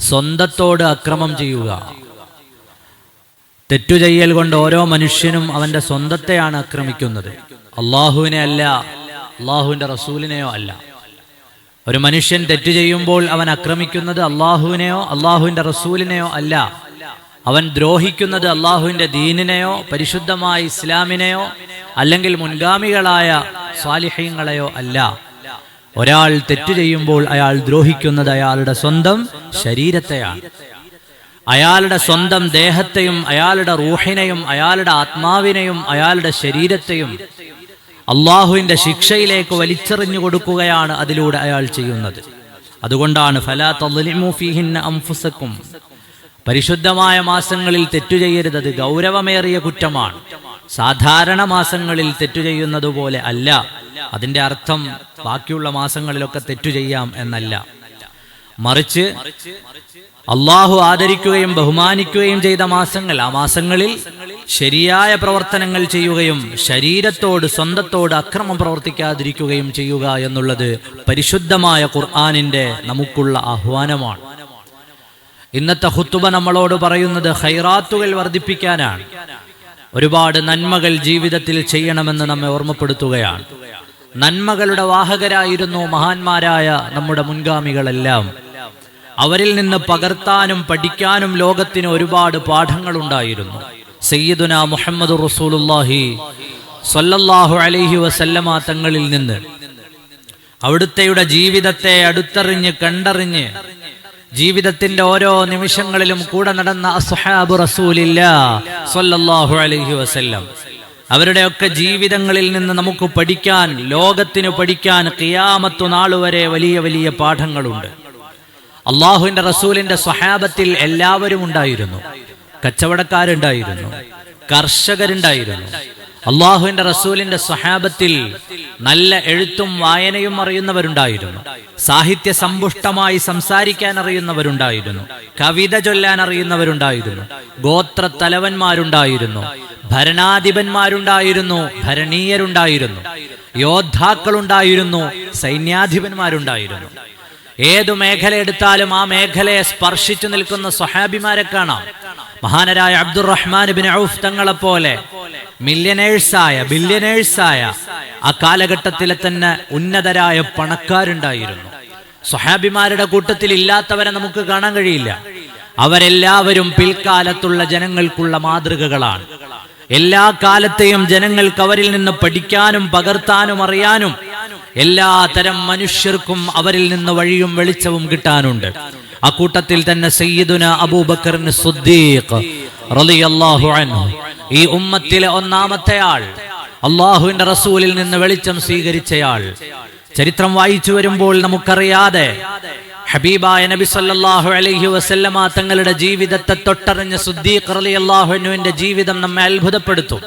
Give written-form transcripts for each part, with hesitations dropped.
സ്വന്തത്തോട് അക്രമം ചെയ്യുക. തെറ്റു ചെയ്യൽ കൊണ്ട് ഓരോ മനുഷ്യനും അവന്റെ സ്വന്തത്തെയാണ് ആക്രമിക്കുന്നത്, അള്ളാഹുവിനെ അല്ല, അള്ളാഹുവിന്റെ റസൂലിനെയോ അല്ല. ഒരു മനുഷ്യൻ തെറ്റു ചെയ്യുമ്പോൾ അവൻ ആക്രമിക്കുന്നത് അള്ളാഹുവിനെയോ അള്ളാഹുവിന്റെ റസൂലിനെയോ അല്ല. അവൻ ദ്രോഹിക്കുന്നത് അള്ളാഹുവിന്റെ ദീനിനെയോ പരിശുദ്ധമായ ഇസ്ലാമിനെയോ അല്ലെങ്കിൽ മുൻഗാമികളായ സ്വാലിഹീങ്ങളെയോ അല്ല. ഒരാൾ തെറ്റു ചെയ്യുമ്പോൾ അയാൾ ദ്രോഹിക്കുന്നത് അയാളുടെ സ്വന്തം ശരീരത്തെയാണ്. അയാളുടെ സ്വന്തം ദേഹത്തെയും അയാളുടെ റൂഹിനെയും അയാളുടെ ആത്മാവിനെയും അയാളുടെ ശരീരത്തെയും അള്ളാഹുവിന്റെ ശിക്ഷയിലേക്ക് വലിച്ചെറിഞ്ഞു കൊടുക്കുകയാണ് അതിലൂടെ അയാൾ ചെയ്യുന്നത്. അതുകൊണ്ടാണ് ഫലാ തദ്ലിമു ഫീഹിന്ന അൻഫുസക്കും, പരിശുദ്ധമായ മാസങ്ങളിൽ തെറ്റു ചെയ്യരുത്, അത് ഗൗരവമേറിയ കുറ്റമാണ്. സാധാരണ മാസങ്ങളിൽ തെറ്റു ചെയ്യുന്നത് പോലെ അല്ല. അതിന്റെ അർത്ഥം ബാക്കിയുള്ള മാസങ്ങളിലൊക്കെ തെറ്റു ചെയ്യാം എന്നല്ല. മറിച്ച് അള്ളാഹു ആദരിക്കുകയും ബഹുമാനിക്കുകയും ചെയ്ത മാസങ്ങൾ, ആ മാസങ്ങളിൽ ശരിയായ പ്രവർത്തനങ്ങൾ ചെയ്യുകയും ശരീരത്തോട് സ്വന്തത്തോട് അക്രമം പ്രവർത്തിക്കാതിരിക്കുകയും ചെയ്യുക എന്നുള്ളത് പരിശുദ്ധമായ ഖുർആനിന്റെ നമുക്കുള്ള ആഹ്വാനമാണ്. ഇന്നത്തെ ഖുതുബ നമ്മളോട് പറയുന്നത് ഖൈറാത്തുകൾ വർദ്ധിപ്പിക്കാനാണ്. ഒരുപാട് നന്മകൾ ജീവിതത്തിൽ ചെയ്യണമെന്ന് നമ്മെ ഓർമ്മപ്പെടുത്തുകയാണ്. നന്മകളുടെ വാഹകരായിരുന്നു മഹാന്മാരായ നമ്മുടെ മുൻഗാമികളെല്ലാം. അവരിൽ നിന്ന് പകർത്താനും പഠിക്കാനും ലോകത്തിന് ഒരുപാട് പാഠങ്ങളുണ്ടായിരുന്നു. സയ്യിദുനാ മുഹമ്മദ് റസൂലുള്ളാഹി സ്വല്ലല്ലാഹു അലൈഹി വസല്ലമ തങ്ങളിൽ നിന്ന് അവിടുത്തെയുടെ ജീവിതത്തെ അടുത്തറിഞ്ഞ് കണ്ടറിഞ്ഞ് ജീവിതത്തിന്റെ ഓരോ നിമിഷങ്ങളിലും കൂടെ നടന്ന അസ്ഹാബു റസൂലില്ലാഹ് സ്വല്ലല്ലാഹു അലൈഹി വസല്ലം, അവരുടെയൊക്കെ ജീവിതങ്ങളിൽ നിന്ന് നമുക്ക് പഠിക്കാൻ, ലോകത്തിന് പഠിക്കാൻ ഖിയാമത്ത് നാൾ വരെ വലിയ വലിയ പാഠങ്ങളുണ്ട്. അള്ളാഹുവിന്റെ റസൂലിന്റെ സ്വഹാബത്തിൽ എല്ലാവരും ഉണ്ടായിരുന്നു. കച്ചവടക്കാരുണ്ടായിരുന്നു, കർഷകരുണ്ടായിരുന്നു. അള്ളാഹുവിന്റെ റസൂലിന്റെ സ്വഹാബത്തിൽ നല്ല എഴുത്തും വായനയും അറിയുന്നവരുണ്ടായിരുന്നു, സാഹിത്യ സമ്പുഷ്ടമായി സംസാരിക്കാൻ അറിയുന്നവരുണ്ടായിരുന്നു, കവിത ചൊല്ലാൻ അറിയുന്നവരുണ്ടായിരുന്നു, ഗോത്ര തലവന്മാരുണ്ടായിരുന്നു, ഭരണാധിപന്മാരുണ്ടായിരുന്നു, ഭരണീയരുണ്ടായിരുന്നു, യോദ്ധാക്കളുണ്ടായിരുന്നു, സൈന്യാധിപന്മാരുണ്ടായിരുന്നു. ഏതു മേഖല എടുത്താലും ആ മേഖലയെ സ്പർശിച്ചു നിൽക്കുന്ന സ്വഹാബിമാരെ കാണാം. മഹാനരായ അബ്ദുറഹ്മാൻ ഇബ്നു ഔഫ് തങ്ങളെ പോലെ ബില്യനേഴ്സായ ആ കാലഘട്ടത്തിലെ തന്നെ ഉന്നതരായ പണക്കാരുണ്ടായിരുന്നു. സ്വഹാബിമാരുടെ കൂട്ടത്തിൽ ഇല്ലാത്തവരെ നമുക്ക് കാണാൻ കഴിയില്ല. അവരെല്ലാവരും പിൽക്കാലത്തുള്ള ജനങ്ങൾക്കുള്ള മാതൃകകളാണ്. എല്ലാ കാലത്തെയും ജനങ്ങൾക്ക് അവരിൽ നിന്ന് പഠിക്കാനും പകർത്താനും അറിയാനും എല്ലാ തരം മനുഷ്യർക്കും അവരിൽ നിന്ന് വഴിയും വെളിച്ചവും കിട്ടാനുണ്ട്. ആ കൂട്ടത്തിൽ തന്നെ സയ്യിദുന അബൂബക്കർ സിദ്ദീഖ് റളിയല്ലാഹു അൻഹു, ഈ ഉമ്മത്തിലെ ഒന്നാമത്തെ ആൾ, അള്ളാഹുവിന്റെ റസൂലിൽ നിന്ന് വെളിച്ചം സ്വീകരിച്ചയാൾ. ചരിത്രം വായിച്ചു വരുമ്പോൾ നമുക്കറിയാതെ ഹബീബായ നബി സല്ലല്ലാഹു അലൈഹി വസല്ലമ തങ്ങളുടെ ജീവിതത്തെ തൊട്ടറിഞ്ഞ സിദ്ദീഖ് റളിയല്ലാഹു അൻഹുവിന്റെ ജീവിതം നമ്മെ അത്ഭുതപ്പെടുത്തും.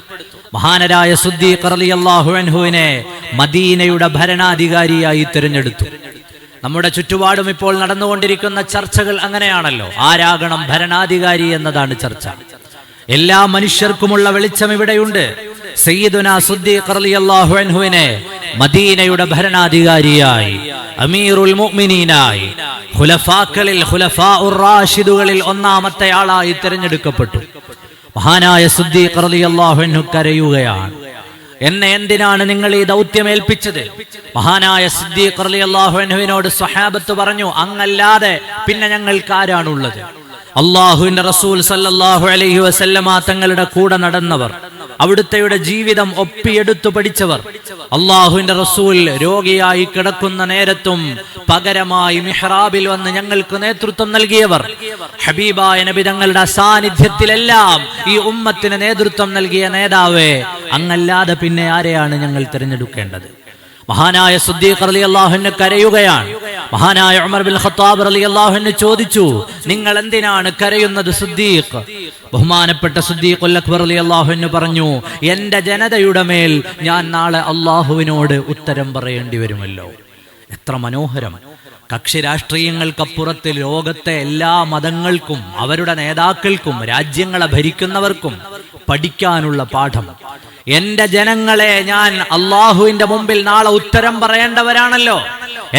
മഹാനരായ സിദ്ദീഖ് റളിയല്ലാഹു അൻഹുവിനെ മദീനയുടെ ഭരണാധികാരിയായി തിരഞ്ഞെടുത്തു. നമ്മുടെ ചുറ്റുപാടും ഇപ്പോൾ നടന്നുകൊണ്ടിരിക്കുന്ന ചർച്ചകൾ അങ്ങനെയാണല്ലോ. ആരാകണം ഭരണാധികാരി എന്നതാണ് ചർച്ച. എല്ലാ മനുഷ്യർക്കുമുള്ള വെളിച്ചം ഇവിടെയുണ്ട്. സയ്യിദുനാ സിദ്ദീഖ് റളിയല്ലാഹു അൻഹുവിനെ മദീനയുടെ ഭരണാധികാരിയായി, അമീറുൽ മുഅ്മിനീനായി, ഖുലഫാഉർ റാഷിദുകളിൽ ഒന്നാമത്തെ ആളായി തിരഞ്ഞെടുക്കപ്പെട്ടു. മഹാനായ സിദ്ദീഖ് റളിയല്ലാഹു അൻഹു കരയുകയാണ്. എന്നെ എന്തിനാണ് നിങ്ങൾ ഈ ദൗത്യം ഏൽപ്പിച്ചത്? മഹാനായ സിദ്ദീഖ് റളിയല്ലാഹു അൻഹുവിനോട് സ്വഹാബത്ത് പറഞ്ഞു, അങ്ങല്ലാതെ പിന്നെ ഞങ്ങൾക്ക് ആരാണുള്ളത്? അള്ളാഹുവിന്റെ റസൂൽ സല്ലല്ലാഹു അലൈഹി വസല്ലമ തങ്ങളുടെ കൂടെ നടന്നവർ, അവിടുത്തെയുടെ ജീവിതം ഒപ്പിയെടുത്തു പഠിച്ചവർ, അള്ളാഹുവിന്റെ റസൂൽ രോഗിയായി കിടക്കുന്ന നേരത്തും പകരമായി മിഹ്റാബിൽ വന്ന് ഞങ്ങൾക്ക് നേതൃത്വം നൽകിയവർ, ഹബീബായ നബി തങ്ങളുടെ അസാന്നിധ്യത്തിലെല്ലാം ഈ ഉമ്മത്തിന് നേതൃത്വം നൽകിയ നേതാവേ, അങ്ങല്ലാതെ പിന്നെ ആരെയാണ് ഞങ്ങൾ തിരഞ്ഞെടുക്കേണ്ടത്? മഹാനായ സിദ്ദീഖ് റളിയല്ലാഹു അൻഹു കരയുകയാണ്. മഹാനായ ഉമർ ബിൻ ഖത്താബ് റളിയല്ലാഹു അൻഹു ചോദിച്ചു, നിങ്ങൾ എന്തിനാണ് കരയുന്നത് സിദ്ദീഖ്? ബഹുമാനപ്പെട്ട സിദ്ദീഖുൽ അക്ബർ റളിയല്ലാഹു അൻഹു പറഞ്ഞു, എന്റെ ജനതയുടെ മേൽ ഞാൻ നാളെ അള്ളാഹുവിനോട് ഉത്തരം പറയേണ്ടി വരുമല്ലോ. എത്ര മനോഹരം! കക്ഷി രാഷ്ട്രീയങ്ങൾക്കപ്പുറത്ത് ലോകത്തെ എല്ലാ മതങ്ങൾക്കും അവരുടെ നേതാക്കൾക്കും രാജ്യങ്ങളെ ഭരിക്കുന്നവർക്കും പഠിക്കാനുള്ള പാഠം. എന്റെ ജനങ്ങളെ ഞാൻ അള്ളാഹുവിന്റെ മുമ്പിൽ നാളെ ഉത്തരം പറയേണ്ടവരാണല്ലോ.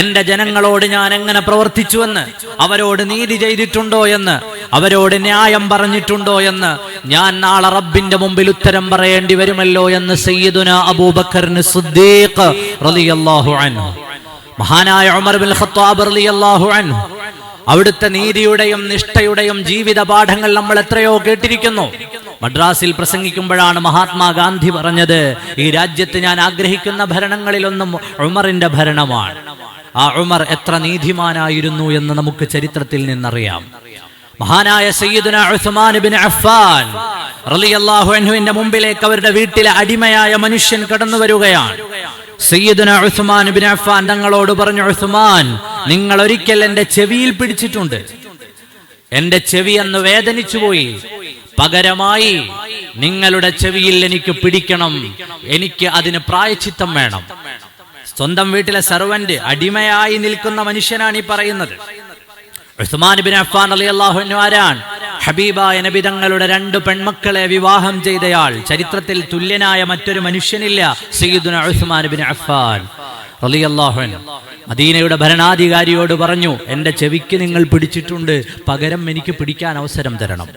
എന്റെ ജനങ്ങളോട് ഞാൻ എങ്ങനെ പ്രവർത്തിച്ചുവെന്ന്, അവരോട് നീതി ചെയ്തിട്ടുണ്ടോ എന്ന്, അവരോട് ന്യായം പറഞ്ഞിട്ടുണ്ടോ എന്ന് ഞാൻ നാളെ റബ്ബിന്റെ മുമ്പിൽ ഉത്തരം പറയേണ്ടി വരുമല്ലോ എന്ന് സയ്യിദുനാ അബൂബക്കർ സിദ്ദീഖ് റളിയല്ലാഹു അൻഹു, മഹാനായ ഉമർ ബിൻ ഖത്താബ് റളിയല്ലാഹു അൻഹു, അവിടുത്തെ നീതിയുടെയും നിഷ്ഠയുടെയും ജീവിത പാഠങ്ങൾ നമ്മൾ എത്രയോ കേട്ടിരിക്കുന്നു. മദ്രാസിൽ പ്രസംഗിക്കുമ്പോഴാണ് മഹാത്മാഗാന്ധി പറഞ്ഞത്, ഈ രാജ്യത്ത് ഞാൻ ആഗ്രഹിക്കുന്ന ഭരണങ്ങളിലൊന്നും ഉമറിന്റെ ഭരണമാണ്. ആ ഉമർ എത്ര നീതിമാനായിരുന്നു എന്ന് നമുക്ക് ചരിത്രത്തിൽ നിന്നറിയാം. മഹാനായ സയ്യിദുനാ ഉസ്മാൻ ഇബ്നു അഫ്ഫാൻ റളിയല്ലാഹു അൻഹുവിന്റെ മുമ്പിലേക്ക് അവരുടെ വീട്ടിലെ അടിമയായ മനുഷ്യൻ കടന്നു വരികയാണ്. സയ്യിദുനാ ഉസ്മാൻ ഇബ്നു അഫ്ഫാൻ തങ്ങളോട് പറഞ്ഞു, ഉസ്മാൻ, നിങ്ങൾ ഒരിക്കൽ എന്റെ ചെവിയിൽ പിടിച്ചിട്ടുണ്ട്, എന്റെ ചെവി അന്ന് വേദനിച്ചു പോയി, പകരമായി നിങ്ങളുടെ ചെവിയിൽ എനിക്ക് പിടിക്കണം, എനിക്ക് അതിന് പ്രായശ്ചിത്തം വേണം. സ്വന്തം വീട്ടിലെ സർവന്റ്, അടിമയായി നിൽക്കുന്ന മനുഷ്യനാണ് ഈ പറയുന്നത്. ഉസ്മാൻ ഇബ്നു അഫ്ഫാൻ റളിയല്ലാഹു അൻഹു ആരാണ്? ഹബീബായ നബി തങ്ങളുടെ 2 പെൺമക്കളെ വിവാഹം ചെയ്തയാൾ. ചരിത്രത്തിൽ തുല്യനായ മറ്റൊരു മനുഷ്യനില്ല. സയ്യിദുനാ ഉസ്മാൻ ഇബ്നു അഫ്ഫാൻ റളിയല്ലാഹു അൻഹു മദീനയുടെ ഭരണാധികാരിയോട് പറഞ്ഞു, എന്റെ ചെവിക്ക് നിങ്ങൾ പിടിച്ചിട്ടുണ്ട്, പകരം എനിക്ക് പിടിക്കാൻ അവസരം തരണം.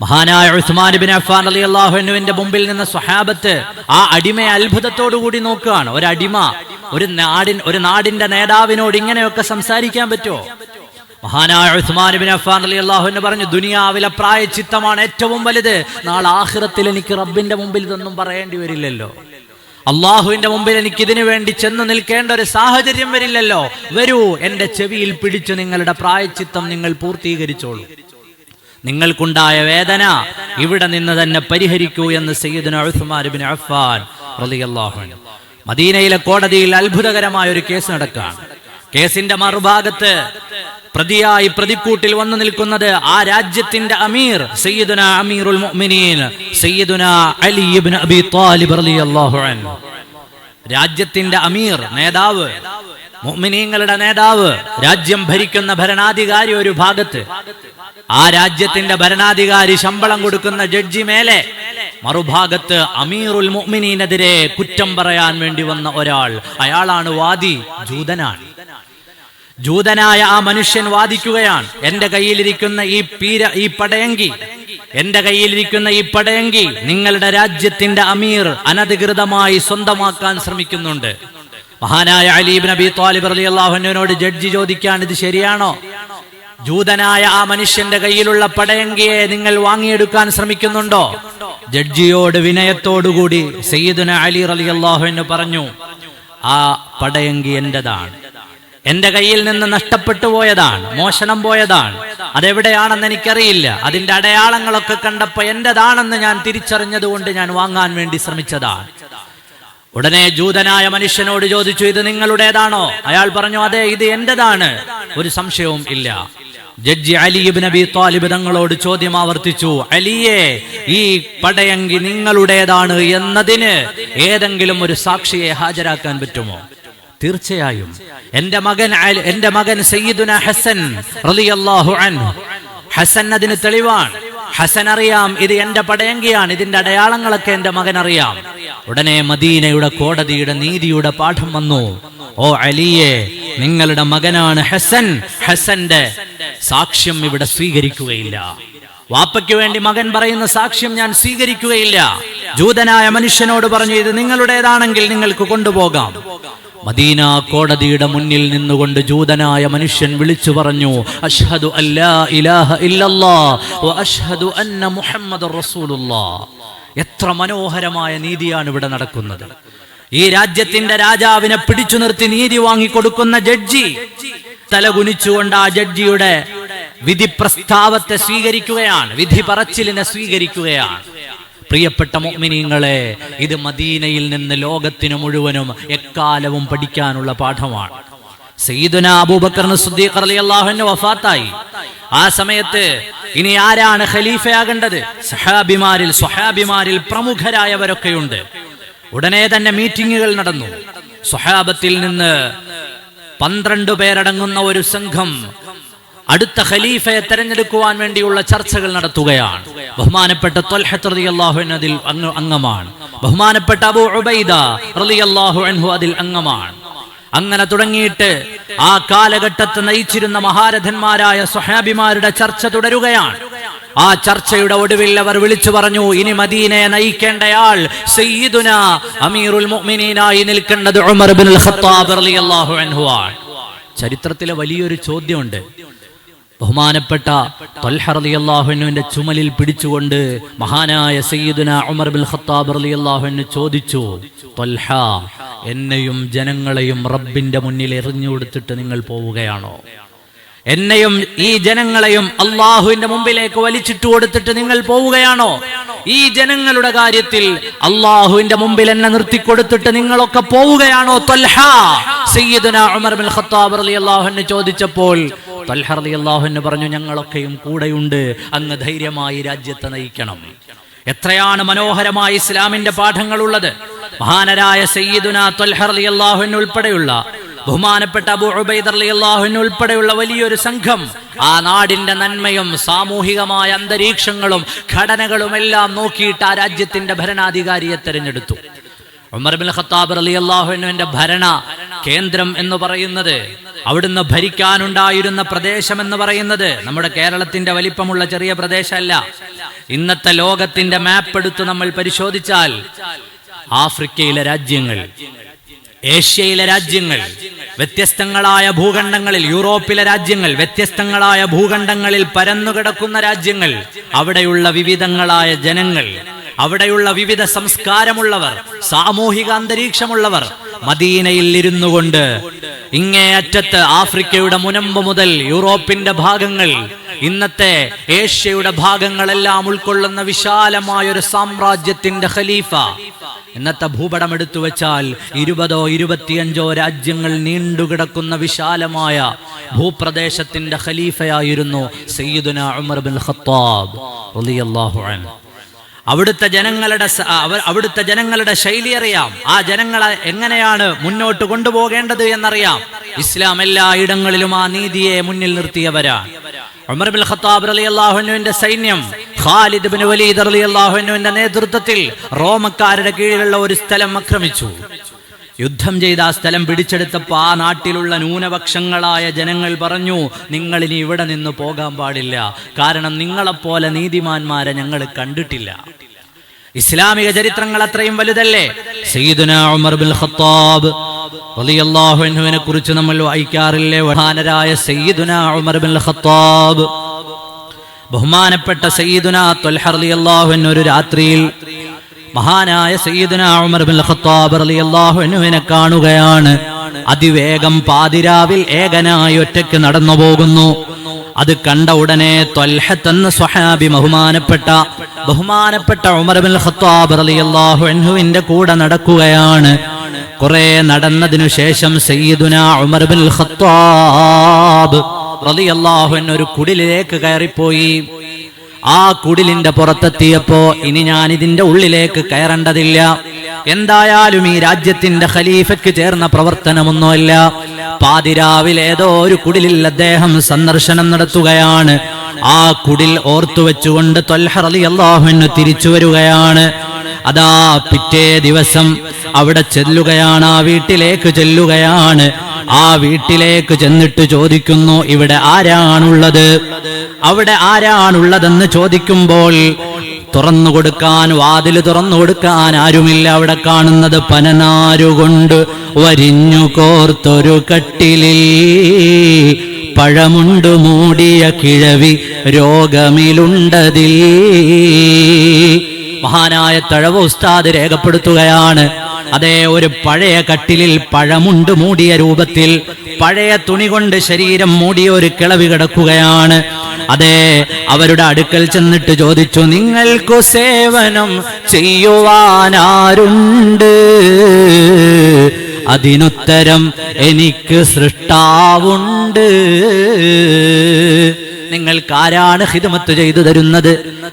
മഹാനായ ഉസ്മാൻ ഇബ്നു അഫ്ഫാൻ റളിയല്ലാഹു അൻഹുവിന്റെ മുമ്പിൽ നിന്ന് സ്വഹാബത്ത് ആ അടിമയെ അത്ഭുതത്തോടു കൂടി നോക്കുകയാണ്. ഒരു അടിമ ഒരു നാടിന്റെ നേതാവിനോട് ഇങ്ങനെയൊക്കെ സംസാരിക്കാൻ പറ്റുമോ? മഹാനായ ഉസ്മാൻ ഇബ്നു അഫ്ഫാൻ റളിയല്ലാഹു അൻഹു പറഞ്ഞു, ദുനിയാവിലെ പ്രായശ്ചിത്തമാണ് ഏറ്റവും വലുത്. നാളെ ആഖിറത്തിൽ എനിക്ക് റബ്ബിന്റെ മുമ്പിൽ ഇതൊന്നും പറയേണ്ടി വരില്ലല്ലോ, അള്ളാഹുവിന്റെ മുമ്പിൽ എനിക്ക് ഇതിനു വേണ്ടി ചെന്ന് നിൽക്കേണ്ട ഒരു സാഹചര്യം വരില്ലല്ലോ. വരൂ, എന്റെ ചെവിയിൽ പിടിച്ചു നിങ്ങളുടെ പ്രായശ്ചിത്തം നിങ്ങൾ പൂർത്തീകരിച്ചോളൂ, നിങ്ങൾക്കുണ്ടായ വേദന ഇവിടെ നിന്ന് തന്നെ പരിഹരിക്കൂ എന്ന് സയ്യിദുനാ ഉസ്മാൻ ഇബ്നു അഫ്ഫാൻ റളിയല്ലാഹു അൻഹു. മദീനയിലെ കോടതിയിൽ അത്ഭുതകരമായ ഒരു കേസ് നടക്കുകയാണ്. കേസിന്റെ മറുഭാഗത്ത് പ്രതിയായി പ്രതിക്കൂട്ടിൽ വന്നു നിൽക്കുന്നത് ആ രാജ്യത്തിന്റെ അമീർ സയ്യിദുനാ അമീറുൽ മുഅ്മിനീൻ സയ്യിദുനാ അലി ഇബ്നു അബി ത്വാലിബ് റളിയല്ലാഹു അൻഹു. രാജ്യത്തിന്റെ അമീർ, നേതാവ്, മുഅ്മിനീങ്ങളുടെ നേതാവ്, രാജ്യം ഭരിക്കുന്ന ഭരണാധികാരി ഒരു ഭാഗത്ത്, ആ രാജ്യത്തിന്റെ ഭരണാധികാരി ശമ്പളം കൊടുക്കുന്ന ജഡ്ജി മേലെ, മറുഭാഗത്ത് അമീറുൽ മുഅ്മിനീനെതിരെ കുറ്റം പറയാൻ വേണ്ടി വന്ന ഒരാൾ. അയാളാണ് വാദി, ജൂതനാണ്. ജൂതനായ ആ മനുഷ്യൻ വാദിക്കുകയാണ്, എന്റെ കയ്യിലിരിക്കുന്ന ഈ പടയങ്കി, എന്റെ കയ്യിലിരിക്കുന്ന ഈ പടയങ്കി നിങ്ങളുടെ രാജ്യത്തിന്റെ അമീർ അനധികൃതമായി സ്വന്തമാക്കാൻ ശ്രമിക്കുന്നുണ്ട്. മഹാനായ അലി ഇബ്നു അബി ത്വാലിബ് റളിയല്ലാഹു അൻഹുവിനോട് ജഡ്ജി ചോദിക്കുകയാണ്, ഇത് ശരിയാണോ? ജൂതനായ ആ മനുഷ്യന്റെ കയ്യിലുള്ള പടയങ്കിയെ നിങ്ങൾ വാങ്ങിയെടുക്കാൻ ശ്രമിക്കുന്നുണ്ടോ? ജഡ്ജിയോട് വിനയത്തോടുകൂടി സയ്യിദുനാ അലി റളിയല്ലാഹു അൻഹു പറഞ്ഞു, ആ പടയങ്കി എന്റേതാണ്, എന്റെ കയ്യിൽ നിന്ന് നഷ്ടപ്പെട്ടു പോയതാണ്, മോഷണം പോയതാണ്, അതെവിടെയാണെന്ന് എനിക്കറിയില്ല, അതിന്റെ അടയാളങ്ങളൊക്കെ കണ്ടപ്പോ എന്റേതാണെന്ന് ഞാൻ തിരിച്ചറിഞ്ഞതുകൊണ്ട് ഞാൻ വാങ്ങാൻ വേണ്ടി ശ്രമിച്ചതാണ്. ഉടനെ ജൂതനായ മനുഷ്യനോട് ചോദിച്ചു, ഇത് നിങ്ങളുടേതാണോ? അയാൾ പറഞ്ഞു, അതെ, ഇത് എന്റേതാണ്, ഒരു സംശയവും ഇല്ല. ജഡ്ജി അലി ഇബ്നു അബി ത്വാലിബ് തങ്ങളോട് ചോദ്യം ആവർത്തിച്ചു, അലിയെ, ഈ പടയങ്കി നിങ്ങളുടേതാണ് എന്നതിന് ഏതെങ്കിലും ഒരു സാക്ഷിയെ ഹാജരാക്കാൻ പറ്റുമോ? തീർച്ചയായും, എന്റെ മകൻ സയ്യിദുനാ ഹസൻ റളിയല്ലാഹു അൻഹു, ഹസൻ അതിന് തെളിവാണ്. ഹസൻ അറിയാം ഇത് എന്റെ പടയങ്കിയാണ്, ഇതിന്റെ അടയാളങ്ങളൊക്കെ എന്റെ മകൻ അറിയാം. ഉടനെ മദീനയുടെ കോടതിയുടെ നീതിയുടെ പാഠം വന്നു. ഓ അലിയെ, നിങ്ങളുടെ മകനാണ് ഹസൻ, ഹസന്റെ സാക്ഷ്യം ഇവിടെ സ്വീകരിക്കുകയില്ല. വാപ്പയ്ക്ക് വേണ്ടി മകൻ പറയുന്ന സാക്ഷ്യം ഞാൻ സ്വീകരിക്കുകയില്ല. ജൂതനായ മനുഷ്യനോട് പറഞ്ഞു, ഇത് നിങ്ങളുടേതാണെങ്കിൽ നിങ്ങൾക്ക് കൊണ്ടുപോകാം. മദീന കോടതിയുടെ മുന്നിൽ നിന്നുകൊണ്ട് ജൂതനായ മനുഷ്യൻ വിളിച്ചു പറഞ്ഞു, അഷ്ഹദു അല്ലാ ഇലാഹ ഇല്ലല്ലാഹ് വ അഷ്ഹദു അന്ന മുഹമ്മദുർ റസൂലുള്ളാഹ്. എത്ര മനോഹരമായ നീതിയാണ് ഇവിടെ നടക്കുന്നത്. ഈ രാജ്യത്തിന്റെ രാജാവിനെ പിടിച്ചു നിർത്തി നീതി വാങ്ങിക്കൊടുക്കുന്ന ജഡ്ജി തലകുനിച്ചുകൊണ്ട് ആ ജഡ്ജിയുടെ വിധി പ്രസ്താവത്തെ സ്വീകരിക്കുകയാണ്, വിധി പറച്ചിലിനെ സ്വീകരിക്കുകയാണ്. പ്രിയപ്പെട്ട മുഅ്മിനീങ്ങളെ, ഇത് മദീനയിൽ നിന്ന് ലോകത്തിന് മുഴുവനും എക്കാലവും പഠിക്കാനുള്ള പാഠമാണ്. സയ്യിദുനാ അബൂബക്കർ സിദ്ദീഖ് റളിയല്ലാഹു അൻഹു വഫാത്തായി. ആ സമയത്ത് ഇനി ആരാണ് ഖലീഫയാകേണ്ടത്? സ്വഹാബിമാരിൽ പ്രമുഖരായവരൊക്കെയുണ്ട്. ഉടനെ തന്നെ മീറ്റിങ്ങുകൾ നടന്നു. സ്വഹാബത്തിൽ നിന്ന് 12 പേരടങ്ങുന്ന ഒരു സംഘം അടുത്ത ഖലീഫയെ തെരഞ്ഞെടുക്കുവാൻ വേണ്ടിയുള്ള ചർച്ചകൾ നടത്തുകയാണ്. ബഹുമാനപ്പെട്ട ത്വൽഹത്ത് റളിയല്ലാഹു അൻഹു അതിൽ അംഗമാണ്. ബഹുമാനപ്പെട്ട അബൂ ഉബൈദ റളിയല്ലാഹു അൻഹു അതിൽ അംഗമാണ്. അങ്ങനെ തുടങ്ങിയിട്ട് ആ കാലഘട്ടത്തെ നയിച്ചിരുന്ന മഹാരഥന്മാരായ സ്വഹാബിമാരുടെ ചർച്ച തുടരുകയാണ്. ആ ചർച്ചയുടെ ഒടുവിൽ അവർ വിളിച്ചു പറഞ്ഞു, ഇനി മദീനയെ നയിക്കേണ്ടയാൾ സയ്യിദുനാ അമീറുൽ മുഅ്മിനീനായി നിൽക്കേണ്ടത് ഉമർ ഇബ്നുൽ ഖത്താബ് റളിയല്ലാഹു അൻഹു ആണ്. ചരിത്രത്തിലെ വലിയൊരു ചോദ്യമുണ്ട്. ബഹുമാനപ്പെട്ട ത്വൽഹ റളിയല്ലാഹു അൻഹുവിന്റെ ചുമലിൽ പിടിച്ചുകൊണ്ട് മഹാനായ സയ്യിദുനാ ഉമർ ഇബ്നുൽ ഖത്താബ് റളിയല്ലാഹു അൻഹു ചോദിച്ചു, ത്വൽഹ, എന്നെയും ജനങ്ങളെയും റബ്ബിന്റെ മുന്നിൽ എറിഞ്ഞു കൊടുത്തിട്ട് നിങ്ങൾ പോവുകയാണോ? എന്നെയും ഈ ജനങ്ങളെയും അള്ളാഹുവിന്റെ മുമ്പിലേക്ക് വലിച്ചിട്ട് കൊടുത്തിട്ട് നിങ്ങൾ പോവുകയാണോ? ഈ ജനങ്ങളുടെ കാര്യത്തിൽ അള്ളാഹുവിന്റെ മുമ്പിൽ എന്നെ നിർത്തിക്കൊടുത്തിട്ട് നിങ്ങളൊക്കെ പോവുകയാണോ ത്വൽഹ? സയ്യിദുനാ ഉമർ ഇബ്നുൽ ഖത്താബ് റളിയല്ലാഹു അൻഹു ചോദിച്ചപ്പോൾ ത്വൽഹ റളിയല്ലാഹു അൻഹു പറഞ്ഞു, ഞങ്ങളൊക്കെയും കൂടെയുണ്ട്, അങ്ങ് ധൈര്യമായി രാജ്യത്തെ നയിക്കണം. എത്രയാണ് മനോഹരമായ ഇസ്ലാമിന്റെ പാഠങ്ങളുള്ളത്. മഹാനരായ സയ്യിദുനാ ത്വൽഹ റളിയല്ലാഹു അൻഹു ഉൾപ്പെടെയുള്ള ബഹുമാനപ്പെട്ട അബൂ ഉബൈദ റളിയല്ലാഹു അൻഹു ഉൾപ്പെടെയുള്ള വലിയൊരു സംഘം ആ നാടിന്റെ നന്മയും സാമൂഹികമായ അന്തരീക്ഷങ്ങളും ഘടനകളും എല്ലാം നോക്കിയിട്ട് ആ രാജ്യത്തിന്റെ ഭരണാധികാരിയെ തെരഞ്ഞെടുത്തു. ഉമർ ഇബ്നുൽ ഖത്താബ് റളിയല്ലാഹു അൻഹുവിന്റെ ഭരണ കേന്ദ്രം എന്ന് പറയുന്നത്, അവിടുന്ന് ഭരിക്കാനുണ്ടായിരുന്ന പ്രദേശം എന്ന് പറയുന്നത് നമ്മുടെ കേരളത്തിന്റെ വലിപ്പമുള്ള ചെറിയ പ്രദേശമല്ല. ഇന്നത്തെ ലോകത്തിന്റെ മാപ്പ് എടുത്ത് നമ്മൾ പരിശോധിച്ചാൽ ആഫ്രിക്കയിലെ രാജ്യങ്ങൾ, ഏഷ്യയിലെ രാജ്യങ്ങൾ, വ്യത്യസ്തങ്ങളായ ഭൂഖണ്ഡങ്ങളിൽ, യൂറോപ്പിലെ രാജ്യങ്ങൾ, വ്യത്യസ്തങ്ങളായ ഭൂഖണ്ഡങ്ങളിൽ പരന്നുകിടക്കുന്ന രാജ്യങ്ങൾ, അവിടെയുള്ള വിവിധങ്ങളായ ജനങ്ങൾ, അവിടെയുള്ള വിവിധ സംസ്കാരമുള്ളവർ, സാമൂഹിക അന്തരീക്ഷമുള്ളവർ മദീനയിൽ ഇരുന്നു കൊണ്ട് ഇങ്ങേയറ്റത്ത് ആഫ്രിക്കയുടെ മുനമ്പ് മുതൽ യൂറോപ്പിന്റെ ഭാഗങ്ങൾ, ഇന്നത്തെ ഏഷ്യയുടെ ഭാഗങ്ങളെല്ലാം ഉൾക്കൊള്ളുന്ന വിശാലമായൊരു സാമ്രാജ്യത്തിന്റെ ഖലീഫ, ഇന്നത്തെ ഭൂപടം എടുത്തു വെച്ചാൽ 20 25 രാജ്യങ്ങൾ നീണ്ടുകിടക്കുന്ന വിശാലമായ ഭൂപ്രദേശത്തിന്റെ ഖലീഫയായിരുന്നു സയ്യിദുനാ ഉമർ ഇബ്നുൽ ഖത്താബ് റളിയല്ലാഹു അൻഹു. അവിടുത്തെ ജനങ്ങളുടെ ശൈലി അറിയാം. ആ ജനങ്ങളെ എങ്ങനെയാണ് മുന്നോട്ട് കൊണ്ടുപോകേണ്ടത് എന്നറിയാം. ഇസ്ലാം എല്ലായിടങ്ങളിലും ആ നീതിയെ മുന്നിൽ നിർത്തിയവരാണ്. ഉമർ ഇബ്നുൽ ഖത്താബ് റളിയല്ലാഹു അൻഹുവിന്റെ സൈന്യം ഖാലിദ് ഇബ്നു വലീദ് റളിയല്ലാഹു അൻഹുവിന്റെ നേതൃത്വത്തിൽ റോമക്കാരുടെ കീഴിലുള്ള ഒരു സ്ഥലം ആക്രമിച്ചു. യുദ്ധം ചെയ്ത് ആ സ്ഥലം പിടിച്ചെടുത്തപ്പോൾ ആ നാട്ടിലുള്ള ന്യൂനപക്ഷങ്ങളായ ജനങ്ങൾ പറഞ്ഞു, നിങ്ങൾ ഇനി ഇവിടെ നിന്ന് പോകാൻ പാടില്ല, കാരണം നിങ്ങളെപ്പോലെ നീതിമാന്മാരെ ഞങ്ങൾ കണ്ടിട്ടില്ല. ഇസ്ലാമിക ചരിത്രങ്ങൾ അത്രയും വലുതല്ലേ. സയ്യിദുനാ ഉമർ ഇബ്നുൽ ഖത്താബ് റളിയല്ലാഹു അൻഹുവിനെ കുറിച്ച് നമ്മൾ വായിക്കാറില്ലേ? മഹാനരായ സയ്യിദുനാ ഉമർ ഇബ്നുൽ ഖത്താബ്, ബഹുമാനപ്പെട്ട സയ്യിദുനാ ത്വൽഹ റളിയല്ലാഹു അൻഹു ഒരു രാത്രിയിൽ മഹാനായ സയ്യിദുനാ ഉമർ ഇബ്നുൽ ഖത്താബ് റളിയല്ലാഹു അൻഹുവിനെ കാണുകയാണ്. അതിവേഗം പാതിരാവിൽ ഏകനായി ഒറ്റയ്ക്ക് നടന്നു പോകുന്നു. അത് കണ്ട ഉടനെ ത്വൽഹത്ത് എന്ന സ്വഹാബി ബഹുമാനപ്പെട്ട ഉമർ ഇബ്നുൽ ഖത്താബ് റളിയല്ലാഹു അൻഹുവിന്റെ കൂടെ നടക്കുകയാണ്. കുറെ നടന്നതിനു ശേഷം സയ്യിദുനാ ഉമർ ഇബ്നുൽ ഖത്താബ് റളിയല്ലാഹു അൻഹു ഒരു കുടിലിലേക്ക് കയറിപ്പോയി. ആ കുടിലിന്റെ പുറത്തെത്തിയപ്പോ ഇനി ഞാൻ ഇതിന്റെ ഉള്ളിലേക്ക് കയറേണ്ടതില്ല, എന്തായാലും ഈ രാജ്യത്തിന്റെ ഖലീഫയ്ക്ക് ചേർന്ന പ്രവർത്തനമൊന്നുമല്ല. പാതിരാവിൽ ഏതോ ഒരു കുടിലിൽ അദ്ദേഹം സന്ദർശനം നടത്തുകയാണ്. ആ കുടിൽ ഓർത്തു വെച്ചുകൊണ്ട് ത്വൽഹ റളിയല്ലാഹു അൻഹു തിരിച്ചു വരികയാണ്. അതാ പിറ്റേ ദിവസം അവിടെ ചെല്ലുകയാണ്, ആ വീട്ടിലേക്ക് ചെല്ലുകയാണ്. ആ വീട്ടിലേക്ക് ചെന്നിട്ട് ചോദിക്കുന്നു, ഇവിടെ ആരാണുള്ളത്, അവിടെ ആരാണുള്ളതെന്ന് ചോദിക്കുമ്പോൾ വാതിൽ തുറന്നു കൊടുക്കാൻ ആരുമില്ല. അവിടെ കാണുന്നത് പനനാരുകൊണ്ട് വരിഞ്ഞു കോർത്തൊരു കട്ടിലിൽ പഴമുണ്ട് മൂടിയ കിഴവി രോഗമിലുണ്ടതിൽ. മഹാനായ തഴവ ഉസ്താദ് രേഖപ്പെടുത്തുകയാണ്, അതേ ഒരു പഴയ കട്ടിലിൽ പഴമുണ്ട് മൂടിയ രൂപത്തിൽ പഴയ തുണി കൊണ്ട് ശരീരം മൂടിയ ഒരു കിളവി കിടക്കുകയാണ്. അതെ, അവരുടെ അടുക്കൽ ചെന്നിട്ട് ചോദിച്ചു, നിങ്ങൾക്കു സേവനം ചെയ്യുവാനാരുണ്ട്? അതിനുത്തരം, എനിക്ക് സൃഷ്ടാവുണ്ട്. നിങ്ങൾക്ക് ആരാണ് ഖിദ്മത്ത് ചെയ്തു തരുന്നത്?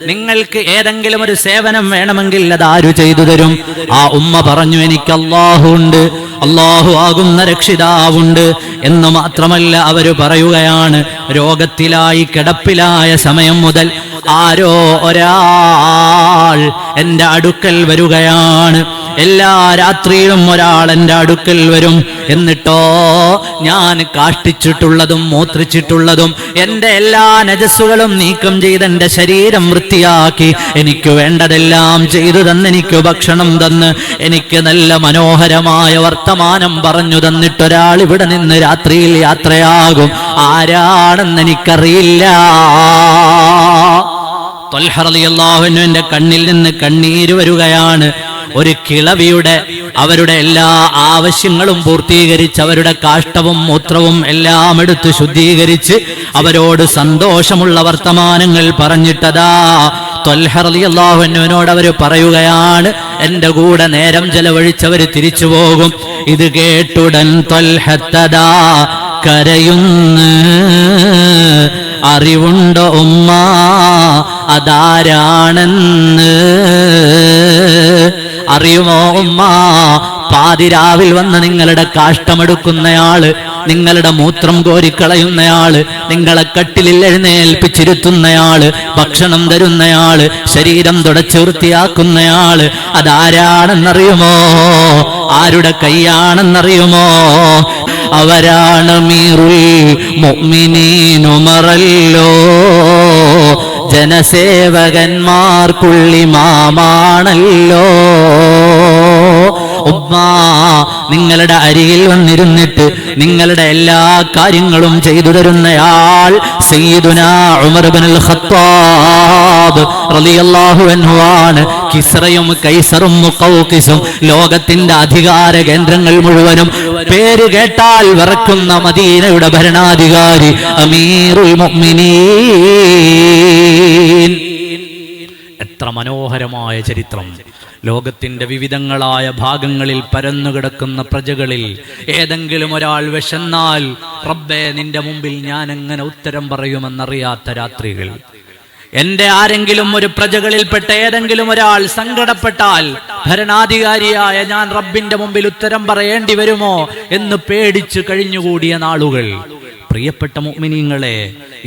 നിങ്ങൾക്ക് ഏതെങ്കിലും ഒരു സേവനം വേണമെങ്കിൽ അതാരു ചെയ്തു തരും? ആ ഉമ്മ പറഞ്ഞു, എനിക്ക് അല്ലാഹു ഉണ്ട്, അല്ലാഹു ആകുന്ന രക്ഷിതാവുണ്ട് എന്ന് മാത്രമല്ല, അവര് പറയുകയാണ്, രോഗത്തിലായി കിടപ്പിലായ സമയം മുതൽ ആരോ ഒരാൾ എന്റെ അടുക്കൽ വരികയാണ്. എല്ലാ രാത്രിയിലും ഒരാൾ എന്റെ അടുക്കൽ വരും. എന്നിട്ടോ ഞാൻ കാഷ്ടിച്ചിട്ടുള്ളതും മൂത്രിച്ചിട്ടുള്ളതും എന്റെ എല്ലാ നജസ്സുകളും നീക്കം ചെയ്ത് എന്റെ ശരീരം വൃത്തിയാക്കി എനിക്ക് വേണ്ടതെല്ലാം ചെയ്തു തന്ന് എനിക്ക് ഭക്ഷണം തന്ന് എനിക്ക് നല്ല മനോഹരമായ വർത്തമാനം പറഞ്ഞു തന്നിട്ടൊരാൾ ഇവിടെ നിന്ന് രാത്രിയിൽ യാത്രയാകും. ആരാണെന്ന് എനിക്കറിയില്ല. ത്വൽഹ റളിയല്ലാഹു അൻഹുവിന്റെ കണ്ണിൽ നിന്ന് കണ്ണീര് വരികയാണ്. ഒരു കിളവിയുടെ അവരുടെ എല്ലാ ആവശ്യങ്ങളും പൂർത്തീകരിച്ച് അവരുടെ കാഷ്ടവും മൂത്രവും എല്ലാം എടുത്ത് ശുദ്ധീകരിച്ച് അവരോട് സന്തോഷമുള്ള വർത്തമാനങ്ങൾ പറഞ്ഞിട്ടതാ ത്വൽഹ റളിയല്ലാഹു അൻഹുവിനോട് അവർ പറയുകയാണ്, എന്റെ കൂടെ നേരം ചെലവഴിച്ചവർ തിരിച്ചു പോകും. ഇത് കേട്ടുടൻ ത്വൽഹത്തദാ കരയുന്നു. അറിവുണ്ടോ ഉമ്മ അതാരാണെന്ന്? അറിയുമോ ഉമ്മ? പാതിരാവിൽ വന്ന് നിങ്ങളുടെ കാഷ്ടമെടുക്കുന്നയാള്, നിങ്ങളുടെ മൂത്രം കോരിക്കളയുന്നയാള്, നിങ്ങളെ കട്ടിലിൽ എഴുന്നേൽപ്പിച്ചിരുത്തുന്നയാള്, ഭക്ഷണം തരുന്നയാള്, ശരീരം തുടച്ച് വൃത്തിയാക്കുന്നയാള് അതാരാണെന്നറിയുമോ? ആരുടെ കൈയാണെന്നറിയുമോ? അവരാണ് അമീറുൽ മുഅ്മിനീൻ ഉമറല്ലോ, ജനസേവകന്മാർക്കുള്ളിമാമാണല്ലോ. ഉമ്മ നിങ്ങളുടെ അരികിൽ വന്നിരുന്നിട്ട് നിങ്ങളുടെ എല്ലാ കാര്യങ്ങളും ചെയ്തു തരുന്നയാൾ സയ്യിദുനാ ഉമർ ഇബ്നുൽ ഖത്താബ് റളിയല്ലാഹു അൻഹു ആണ്. കിസ്റയും കൈസറും മുഖൗഖിസും ലോകത്തിന്റെ അധികാര കേന്ദ്രങ്ങൾ മുഴുവനും പേര് കേട്ടാൽ വിറക്കുന്ന മദീനയുടെ ഭരണാധികാരി അമീറുൽ മുഅ്മിനീൻ. എത്ര മനോഹരമായ ചരിത്രം! ലോകത്തിന്റെ വിവിധങ്ങളായ ഭാഗങ്ങളിൽ പരന്നുകിടക്കുന്ന പ്രജകളിൽ ഏതെങ്കിലും ഒരാൾ വിശന്നാൽ റബ്ബേ നിന്റെ മുമ്പിൽ ഞാൻ എങ്ങനെ ഉത്തരം പറയുമെന്നറിയാത്ത രാത്രികൾ. എന്റെ ആരെങ്കിലും ഒരു പ്രജകളിൽപ്പെട്ട ഏതെങ്കിലും ഒരാൾ സങ്കടപ്പെട്ടാൽ ഭരണാധികാരിയായ ഞാൻ റബ്ബിന്റെ മുമ്പിൽ ഉത്തരം പറയേണ്ടി വരുമോ എന്ന് പേടിച്ചു കഴിഞ്ഞുകൂടിയ നാളുകൾ. പ്രിയപ്പെട്ട മുഅ്മിനീങ്ങളെ,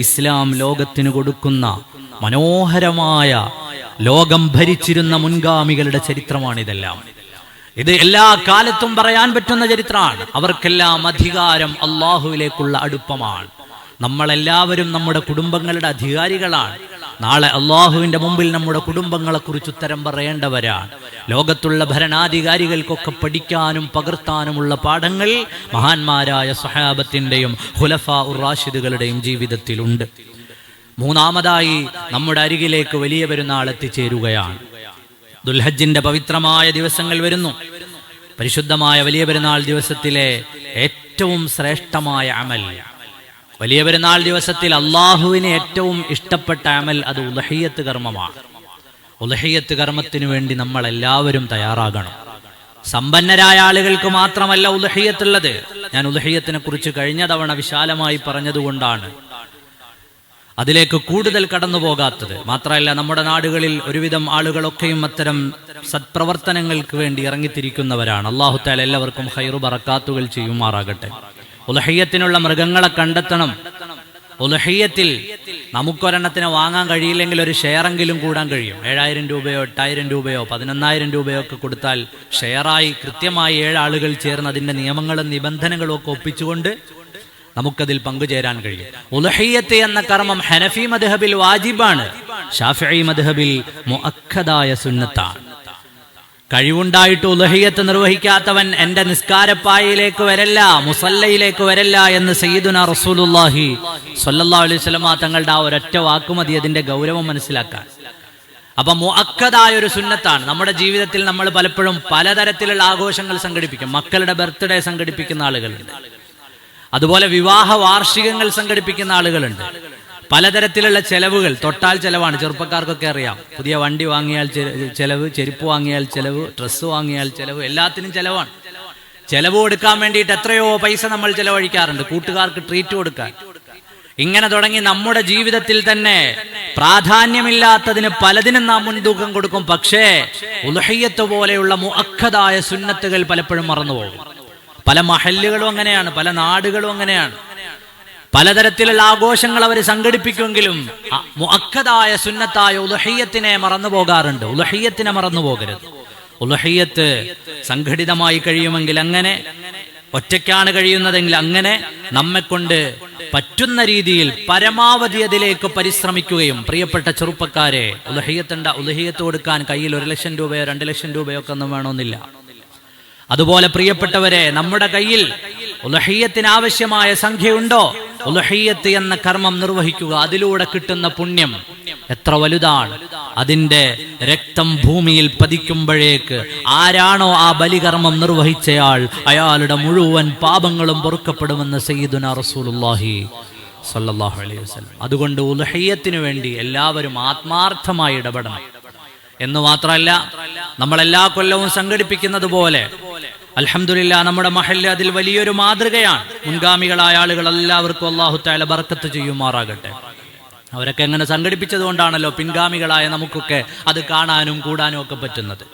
ഇസ്ലാം ലോകത്തിന് കൊടുക്കുന്ന മനോഹരമായ ലോകം ഭരിച്ചിരുന്ന മുൻഗാമികളുടെ ചരിത്രമാണിതെല്ലാം. ഇത് എല്ലാ കാലത്തും പറയാൻ പറ്റുന്ന ചരിത്രമാണ്. അവർക്കെല്ലാം അധികാരം അള്ളാഹുവിലേക്കുള്ള അടുപ്പമാണ്. നമ്മളെല്ലാവരും നമ്മുടെ കുടുംബങ്ങളുടെ അധികാരികളാണ്. നാളെ അള്ളാഹുവിന്റെ മുമ്പിൽ നമ്മുടെ കുടുംബങ്ങളെ കുറിച്ച് ഉത്തരം പറയേണ്ടവരാണ്. ലോകത്തുള്ള ഭരണാധികാരികൾക്കൊക്കെ പഠിക്കാനും പകർത്താനുമുള്ള പാഠങ്ങൾ മഹാന്മാരായ സ്വഹാബത്തിന്റെയും ഖുലഫാ ഉർ റാഷിദുകളുടെയും ജീവിതത്തിലുണ്ട്. മൂന്നാമതായി നമ്മുടെ അരികിലേക്ക് വലിയ പെരുന്നാൾ എത്തിച്ചേരുകയാണ്. ദുൽഹജ്ജിന്റെ പവിത്രമായ ദിവസങ്ങൾ വരുന്നു. പരിശുദ്ധമായ വലിയ പെരുന്നാൾ ദിവസത്തിലെ ഏറ്റവും ശ്രേഷ്ഠമായ അമൽ, വലിയ പെരുന്നാൾ ദിവസത്തിൽ അള്ളാഹുവിന് ഏറ്റവും ഇഷ്ടപ്പെട്ട അമൽ അത് ഉദ്ഹിയ്യത്ത് കർമ്മമാണ്. ഉദ്ഹിയ്യത്ത് കർമ്മത്തിന് വേണ്ടി നമ്മൾ എല്ലാവരും തയ്യാറാകണം. സമ്പന്നരായ ആളുകൾക്ക് മാത്രമല്ല ഉദ്ഹിയ്യത്തുള്ളത്. ഞാൻ ഉദ്ഹിയ്യത്തിനെ കുറിച്ച് കഴിഞ്ഞ തവണ വിശാലമായി പറഞ്ഞതുകൊണ്ടാണ് അതിലേക്ക് കൂടുതൽ കടന്നു പോകാത്തത്. മാത്രമല്ല, നമ്മുടെ നാടുകളിൽ ഒരുവിധം ആളുകളൊക്കെയും അത്തരം സത്പ്രവർത്തനങ്ങൾക്ക് വേണ്ടി ഇറങ്ങിത്തിരിക്കുന്നവരാണ്. അല്ലാഹു തആല എല്ലാവർക്കും ഖൈറു ബറക്കാത്തുകൾ ചെയ്യുമാറാകട്ടെ. ഉദ്ഹിയ്യത്തിനുള്ള മൃഗങ്ങളെ കണ്ടെത്തണം. ഉദ്ഹിയ്യത്തിൽ നമുക്കൊരെണ്ണത്തിന് വാങ്ങാൻ കഴിയില്ലെങ്കിൽ ഒരു ഷെയറെങ്കിലും കൂടാൻ കഴിയും. 7000 രൂപയോ 8000 രൂപയോ 11000 രൂപയോ ഒക്കെ കൊടുത്താൽ ഷെയറായി കൃത്യമായി 7 ആളുകൾ ചേർന്ന് അതിന്റെ നിയമങ്ങളും നിബന്ധനകളും ഒക്കെ ഒപ്പിച്ചുകൊണ്ട് നമുക്കതിൽ പങ്കുചേരാൻ കഴിയും. ഉദ്ഹിയ്യത്ത് എന്ന കർമ്മം ഹനഫി മദ്ഹബിൽ വാജിബാണ്, ശാഫിഈ മദ്ഹബിൽ മുഅക്കദായ സുന്നത്താണ്. കഴിവുണ്ടായിട്ട് ഉദ്ഹിയ്യത്ത് നിർവഹിക്കാത്തവൻ എന്റെ നിസ്കാരപ്പായയിലേക്ക് വരല്ല, മുസല്ലയിലേക്ക് വരല്ല എന്ന് സയ്യിദുനാ റസൂലുള്ളാഹി സ്വല്ലല്ലാഹു അലൈഹി വസല്ലം തങ്ങളുടെ ആ ഒരൊറ്റ വാക്കുമതി അതിന്റെ ഗൗരവം മനസ്സിലാക്കാൻ. അപ്പൊ മുഅക്കദായ ഒരു സുന്നത്താണ്. നമ്മുടെ ജീവിതത്തിൽ നമ്മൾ പലപ്പോഴും പലതരത്തിലുള്ള ആഘോഷങ്ങൾ സംഘടിപ്പിക്കും. മക്കളുടെ ബർത്ത്ഡേ സംഘടിപ്പിക്കുന്ന ആളുകളുണ്ട്, അതുപോലെ വിവാഹ വാർഷികങ്ങൾ സംഘടിപ്പിക്കുന്ന ആളുകളുണ്ട്. പലതരത്തിലുള്ള ചെലവുകൾ, തൊട്ടാൽ ചെലവാണ്, ചെറുപ്പക്കാർക്കൊക്കെ അറിയാം. പുതിയ വണ്ടി വാങ്ങിയാൽ ചെലവ്, ചെരുപ്പ് വാങ്ങിയാൽ ചെലവ്, ഡ്രസ്സ് വാങ്ങിയാൽ ചെലവ്, എല്ലാത്തിനും ചെലവാണ്. ചെലവ് കൊടുക്കാൻ വേണ്ടിയിട്ട് എത്രയോ പൈസ നമ്മൾ ചെലവഴിക്കാറുണ്ട്, കൂട്ടുകാർക്ക് ട്രീറ്റ് കൊടുക്കാൻ. ഇങ്ങനെ തുടങ്ങി നമ്മുടെ ജീവിതത്തിൽ തന്നെ പ്രാധാന്യമില്ലാത്തതിന് പലതിനും നാം മുൻതൂക്കം കൊടുക്കും. പക്ഷേ ഉദ്ഹിയ്യത്ത് പോലെയുള്ള മുഅക്കദായ സുന്നത്തുകൾ പലപ്പോഴും മറന്നുപോകും. പല മഹല്ലുകളും അങ്ങനെയാണ്, പല നാടുകളും അങ്ങനെയാണ്. പലതരത്തിലുള്ള ആഘോഷങ്ങൾ അവർ സംഘടിപ്പിക്കുമെങ്കിലും മുഅക്കദായ സുന്നത്തായ ഉദ്ഹിയ്യത്തിനെ മറന്നു പോകാറുണ്ട്. ഉദ്ഹിയ്യത്തിനെ മറന്നു പോകരുത്. ഉദ്ഹിയ്യത്ത് സംഘടിതമായി കഴിയുമെങ്കിൽ അങ്ങനെ ഒറ്റയ്ക്കാണ് കഴിയുന്നതെങ്കിൽ അങ്ങനെ നമ്മെക്കൊണ്ട് പറ്റുന്ന രീതിയിൽ പരമാവധി അതിലേക്ക് പരിശ്രമിക്കുകയും, പ്രിയപ്പെട്ട ചെറുപ്പക്കാരെ, ഉലഹിയത്ത് കൊടുക്കാൻ കയ്യിൽ 1 ലക്ഷം രൂപയോ 2 ലക്ഷം രൂപയോ ഒക്കെ ഒന്നും വേണമെന്നില്ല. അതുപോലെ പ്രിയപ്പെട്ടവരെ, നമ്മുടെ കയ്യിൽ ഉലഹിയത്തിന് ആവശ്യമായ സംഖ്യയുണ്ടോ, ഉലഹിയത്ത് എന്ന കർമ്മം നിർവഹിക്കുക. അതിലൂടെ കിട്ടുന്ന പുണ്യം എത്ര വലുതാണ്. അതിന്റെ രക്തം ഭൂമിയിൽ പതിക്കുമ്പോഴേക്ക് ആരാണോ ആ ബലികർമ്മം നിർവഹിച്ചയാൾ, അയാളുടെ മുഴുവൻ പാപങ്ങളും പൊറുക്കപ്പെടുമെന്ന് സയ്യിദുനാ റസൂലുള്ളാഹി സ്വല്ലല്ലാഹു അലൈഹി വസല്ലം. അതുകൊണ്ട് ഉലഹിയത്തിന് വേണ്ടി എല്ലാവരും ആത്മാർത്ഥമായി ഇടപെടണം. എന്ന് മാത്രമല്ല, നമ്മളെല്ലാ കൊല്ലവും സംഘടിപ്പിക്കുന്നത് പോലെ അൽഹംദുലില്ലാ നമ്മുടെ മഹല്ല് അതിൽ വലിയൊരു മാതൃകയാണ്. മുൻഗാമികളായ ആളുകൾ എല്ലാവർക്കും അല്ലാഹു തആല ബർക്കത്ത് ചെയ്യുമാറാകട്ടെ. അവരൊക്കെ എങ്ങനെ സംഘടിപ്പിച്ചത് കൊണ്ടാണല്ലോ പിൻഗാമികളായ നമുക്കൊക്കെ അത് കാണാനും കൂടാനും ഒക്കെ പറ്റുന്നത്.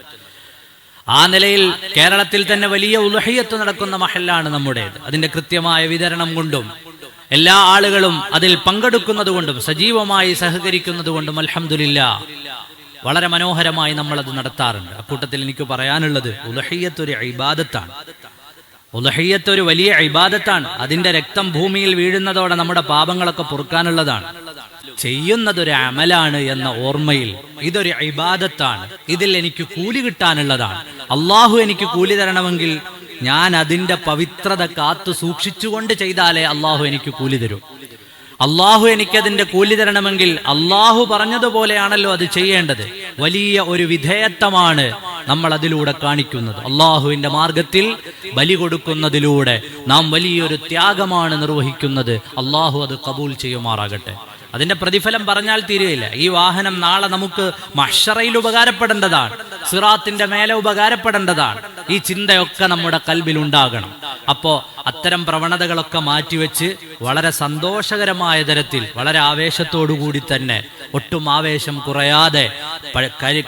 ആ നിലയിൽ കേരളത്തിൽ തന്നെ വലിയ ഉലഹിയത്ത് നടക്കുന്ന മഹല്ലാണ് നമ്മുടേത്. അതിന്റെ കൃത്യമായ വിതരണം കൊണ്ടും എല്ലാ ആളുകളും അതിൽ പങ്കെടുക്കുന്നത് കൊണ്ടും സജീവമായി സഹകരിക്കുന്നത് കൊണ്ടും അൽഹംദുലില്ലാ വളരെ മനോഹരമായി നമ്മളത് നടത്താറുണ്ട്. അക്കൂട്ടത്തിൽ എനിക്ക് പറയാനുള്ളത്, ഉലഹിയത്ത് ഒരു ഇബാദത്താണ്. ഉലഹിയത്ത് ഒരു വലിയ ഇബാദത്താണ്. അതിന്റെ രക്തം ഭൂമിയിൽ വീഴുന്നതോടെ നമ്മുടെ പാപങ്ങളൊക്കെ പൊറുക്കാനുള്ളതാണ്. ചെയ്യുന്നതൊരു അമലാണ് എന്ന ഓർമ്മയിൽ ഇതൊരു ഇബാദത്താണ്, ഇതിൽ എനിക്ക് കൂലി കിട്ടാനുള്ളതാണ്. അള്ളാഹു എനിക്ക് കൂലി തരണമെങ്കിൽ ഞാൻ അതിന്റെ പവിത്രത കാത്തു സൂക്ഷിച്ചുകൊണ്ട് ചെയ്താലേ അള്ളാഹു എനിക്ക് കൂലി തരും. അള്ളാഹു എനിക്കതിന്റെ കൂലി തരണമെങ്കിൽ അള്ളാഹു പറഞ്ഞതുപോലെയാണല്ലോ അത് ചെയ്യേണ്ടത്. വലിയ ഒരു വിധേയത്വമാണ് നമ്മൾ അതിലൂടെ കാണിക്കുന്നത്. അള്ളാഹുവിന്റെ മാർഗത്തിൽ ബലി കൊടുക്കുന്നതിലൂടെ നാം വലിയൊരു ത്യാഗമാണ് നിർവഹിക്കുന്നത്. അള്ളാഹു അത് കബൂൽ ചെയ്യുമാറാകട്ടെ. അതിന്റെ പ്രതിഫലം പറഞ്ഞാൽ തീരുകയില്ല. ഈ വാഹനം നാളെ നമുക്ക് മഹ്ശറയിൽ ഉപകാരപ്പെടേണ്ടതാണ്, സിറാത്തിന്റെ മേലെ ഉപകാരപ്പെടേണ്ടതാണ്. ഈ ചിന്തയൊക്കെ നമ്മുടെ കൽബിൽ ഉണ്ടാകണം. അപ്പോ അത്തരം പ്രവണതകളൊക്കെ മാറ്റിവെച്ച് വളരെ സന്തോഷകരമായ തരത്തിൽ, വളരെ ആവേശത്തോടുകൂടി തന്നെ, ഒട്ടും ആവേശം കുറയാതെ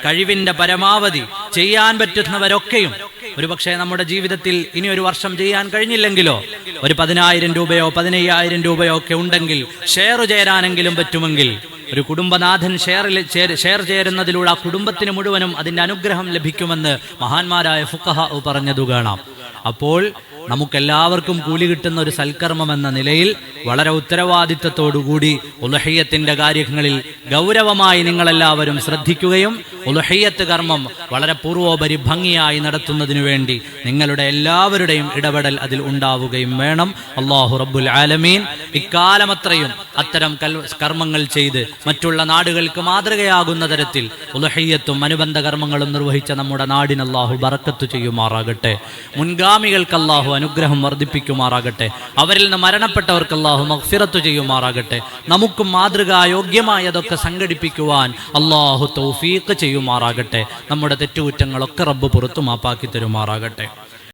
കഴിവിന്റെ പരമാവധി ചെയ്യാൻ പറ്റുന്നവരൊക്കെയും, ഒരുപക്ഷെ നമ്മുടെ ജീവിതത്തിൽ ഇനി ഒരു വർഷം ചെയ്യാൻ കഴിഞ്ഞില്ലെങ്കിലോ ഒരു 10,000 രൂപയോ 15,000 രൂപയോ ഒക്കെ ഉണ്ടെങ്കിൽ ഷെയർ ചേരാനെങ്കിലും പറ്റുമെങ്കിൽ, ഒരു കുടുംബനാഥൻ ഷെയർ ചേരുന്നതിലൂടെ ആ കുടുംബത്തിന് മുഴുവനും അതിന്റെ അനുഗ്രഹം ലഭിക്കുമെന്ന് മഹാന്മാരായ ഫുഖഹാ പറഞ്ഞതു കാണാം. അപ്പോൾ നമുക്കെല്ലാവർക്കും കൂലി കിട്ടുന്ന ഒരു സൽക്കർമ്മം എന്ന നിലയിൽ വളരെ ഉത്തരവാദിത്തത്തോടുകൂടി ഉലഹിയത്തിന്റെ കാര്യങ്ങളിൽ ഗൗരവമായി നിങ്ങളെല്ലാവരും ശ്രദ്ധിക്കുകയും ഉലഹിയത്ത് കർമ്മം വളരെ പൂർവോപരി ഭംഗിയായി നടത്തുന്നതിനു വേണ്ടി നിങ്ങളുടെ എല്ലാവരുടെയും ഇടപെടൽ അതിൽ ഉണ്ടാവുകയും വേണം. അല്ലാഹു റബ്ബുൽ ആലമീൻ ഇക്കാലമത്രയും അത്തരം കർമ്മങ്ങൾ ചെയ്ത് മറ്റുള്ള നാടുകൾക്ക് മാതൃകയാകുന്ന തരത്തിൽ ഉലഹിയത്തും അനുബന്ധ കർമ്മങ്ങളും നിർവഹിച്ച നമ്മുടെ നാടിന് അല്ലാഹു ബറക്കത്ത് ചെയ്യുമാറാകട്ടെ. മുൻഗാമികൾക്ക് അല്ലാഹു അനുഗ്രഹം വർദ്ധിപ്പിക്കുമാറാകട്ടെ. അവരിൽ നിന്ന് മരണപ്പെട്ടവർക്ക് അല്ലാഹു മഗ്ഫിറത്ത് ചെയ്യുമാറാകട്ടെ. നമുക്കും മാതൃകായോഗ്യമായതൊക്കെ സംഘടിപ്പിക്കുവാൻ അല്ലാഹു തൗഫീഖ് ചെയ്യുമാറാകട്ടെ. നമ്മുടെ തെറ്റുകുറ്റങ്ങളൊക്കെ റബ്ബ് പുറത്തു മാപ്പാക്കി തരുമാറാകട്ടെ.